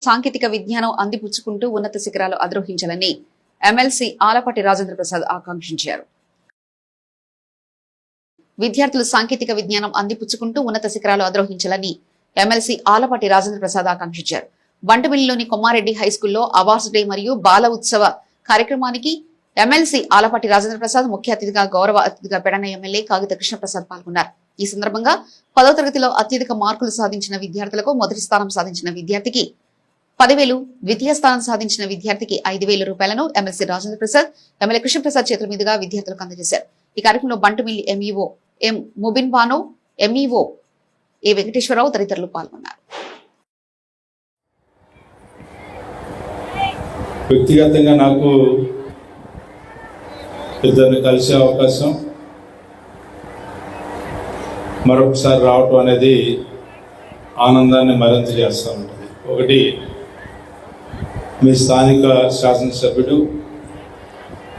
సాంకేతిక విజ్ఞానం అందిపుచ్చుకుంటూ ఉన్నత శిఖరాలు అధిరోహించాలని ఎమ్మెల్సీ ఆలపాటి రాజేంద్ర ప్రసాద్ ఆకాంక్షించారు. విద్యార్థులు సాంకేతిక విజ్ఞానం అందిపుచ్చుకుంటూ ఉన్నత శిఖరాలు అధిరోహించాలని ఎమ్మెల్సీ ఆలపాటి రాజేంద్ర ప్రసాద్ ఆకాంక్షించారు. బంటమిల్లిలోని కొమ్మారెడ్డి హైస్కూల్లో అవార్డ్స్ డే మరియు బాల ఉత్సవ కార్యక్రమానికి ఎమ్మెల్సీ ఆలపాటి రాజేంద్ర ప్రసాద్ ముఖ్య అతిథిగా గౌరవ అతిథిగా పెడన ఎమ్మెల్యే కాగిత కృష్ణప్రసాద్ పాల్గొన్నారు. ఈ సందర్భంగా 10వ తరగతిలో అత్యధిక మార్కులు సాధించిన విద్యార్థులకు మొదటి స్థానం సాధించిన విద్యార్థికి 10,000, ద్వితీయ స్థానం సాధించిన విద్యార్థికి 5,000 రూపాయలను ఎమ్మెల్సీ రాజేంద్ర ప్రసాద్, ఎమ్మెల్యే కృష్ణప్రసాద్ చేతుల మీదుగా విద్యార్థులకు అందజేశారు. ఈ కార్యక్రమంలో బంటుమిల్లి ఎంఈఓ ఎం ముబిన్ బానో, ఎంఈఓ ఏ వెంకటేశ్వరరావు తదితరులు పాల్గొన్నారు. వ్యక్తిగతంగా నాకు ఇద్దరిని కలిసే అవకాశం మరొకసారి రావటం అనేది ఆనందాన్ని మరింత చేస్తూ ఉంటుంది. ఒకటి, మీ స్థానిక శాసనసభ్యుడు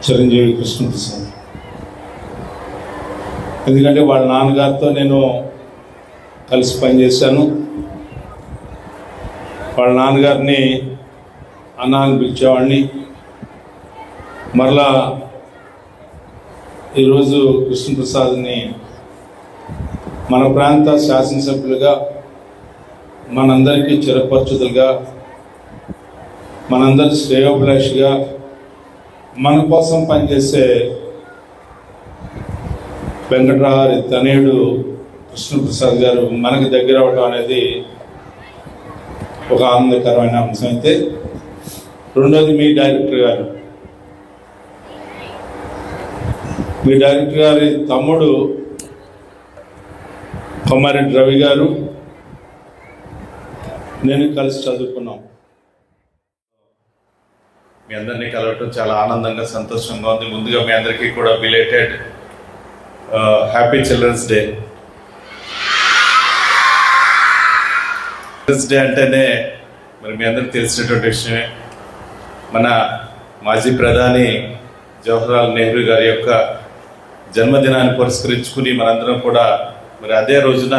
చిరంజీవి కృష్ణప్రసాద్. ఎందుకంటే వాళ్ళ నాన్నగారితో నేను కలిసి పనిచేశాను. వాళ్ళ నాన్నగారిని అన్నాన్ని పిలిచేవాడిని. మరలా ఈరోజు కృష్ణప్రసాద్ని మన ప్రాంత శాసనసభ్యులుగా, మనందరికీ చిరపరిచితులుగా, మనందరి శ్రేయోభిలాషిగా, మన కోసం పనిచేసే వెంకటరావు తనయుడు కృష్ణప్రసాద్ గారు మనకి దగ్గర అవడం అనేది ఒక ఆనందకరమైన అంశం. అయితే రెండోది, మీ డైరెక్టర్ గారి తమ్ముడు కొమ్మారెడ్డి రవి గారు, నేను కలిసి చదువుకున్నాం. మీ అందరినీ కలవటం చాలా ఆనందంగా, సంతోషంగా ఉంది. ముందుగా మీ అందరికీ కూడా belated happy children's day. Children's day అంటేనే మరి మీ అందరికి తెలిసినటువంటి విషయమే. మన మాజీ ప్రధాని జవహర్లాల్ నెహ్రూ గారి యొక్క జన్మదినాన్ని పురస్కరించుకుని మనందరం కూడా మరి అదే రోజున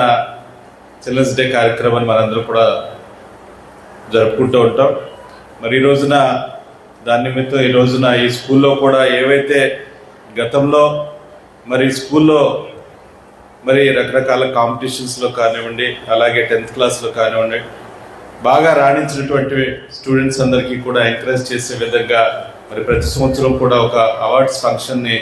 చిల్డ్రన్స్ డే కార్యక్రమాన్ని మనందరం కూడా జరుపుకుంటూ ఉంటాం. మరి ఈ రోజున దాని నిమిత్తం ఈ రోజున ఈ స్కూల్లో కూడా ఏవైతే గతంలో మరి స్కూల్లో మరి రకరకాల కాంపిటీషన్స్లో కానివ్వండి, అలాగే 10th క్లాస్లో కానివ్వండి, బాగా రాణించినటువంటి స్టూడెంట్స్ అందరికీ కూడా ఎంకరేజ్ చేసే విధంగా మరి ప్రతి సంవత్సరం కూడా ఒక అవార్డ్స్ ఫంక్షన్ని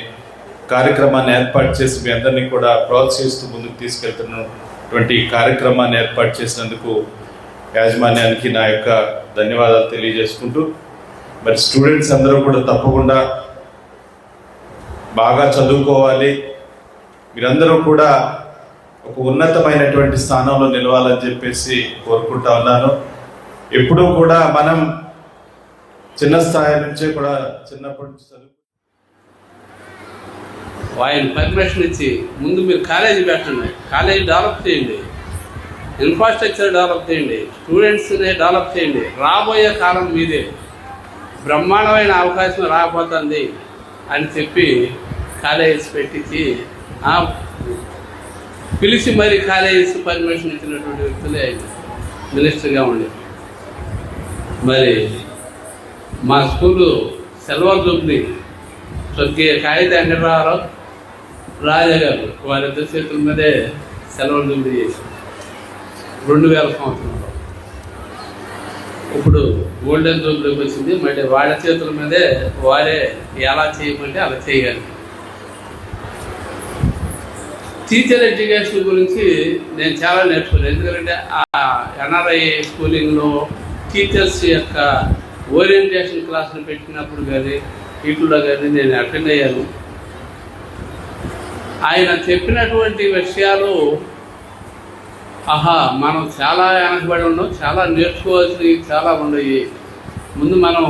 కార్యక్రమాన్ని ఏర్పాటు చేసి మీ అందరినీ కూడా ప్రోత్సహిస్తూ ముందుకు తీసుకెళ్తున్నటువంటి కార్యక్రమాన్ని ఏర్పాటు చేసినందుకు యాజమాన్యానికి నా యొక్క ధన్యవాదాలు తెలియజేసుకుంటూ, మరి స్టూడెంట్స్ అందరూ కూడా తప్పకుండా బాగా చదువుకోవాలి, మీరందరూ కూడా ఒక ఉన్నతమైనటువంటి స్థానంలో నిలవాలని చెప్పేసి కోరుకుంటా ఉన్నాను. ఎప్పుడూ కూడా మనం చిన్న స్థాయి నుంచే కూడా చిన్నప్పటి నుంచి చదువు ఆయన పర్మిషన్ ఇచ్చి ముందు మీరు కాలేజీ పెట్టండి, కాలేజీ డెవలప్ చేయండి, ఇన్ఫ్రాస్ట్రక్చర్ డెవలప్ చేయండి, స్టూడెంట్స్ని డెవలప్ చేయండి. రాబోయే కాలం మీదే, బ్రహ్మాండమైన అవకాశం రాబోతుంది అని చెప్పి కాలేజెస్ పెట్టించి పిలిచి మరి కాలేజెస్ పర్మిషన్ ఇచ్చినటువంటి వ్యక్తులే మినిస్టర్గా ఉండే. మరి మా స్కూలు సిల్వర్ జూబ్లీ స్వర్గీయ కాగిత వెంకటరావు రాజా గారు వారిద్దరి చేతుల మీదే సిల్వర్ జూబ్లీ చేశారు 2000 సంవత్సరంలో. ఇప్పుడు గోల్డెన్ జూబ్లీకి వచ్చింది. మళ్ళీ వాళ్ళ చేతుల మీదే వారే ఎలా చేయమంటే అలా చేయగలి. టీచర్ ఎడ్యుకేషన్ గురించి నేను చాలా నేర్చుకున్నాను. ఎందుకంటే ఆ ఎన్ఆర్ఐ స్కూలింగ్లో టీచర్స్ యొక్క ఓరియంటేషన్ క్లాసులు పెట్టినప్పుడు కానీ వీటిలో కానీ నేను అటెండ్ అయ్యాను. ఆయన చెప్పినటువంటి విషయాలు మనం చాలా వెనకబడి ఉన్నాం, చాలా నేర్చుకోవాల్సినవి చాలా ఉన్నాయి. ముందు మనం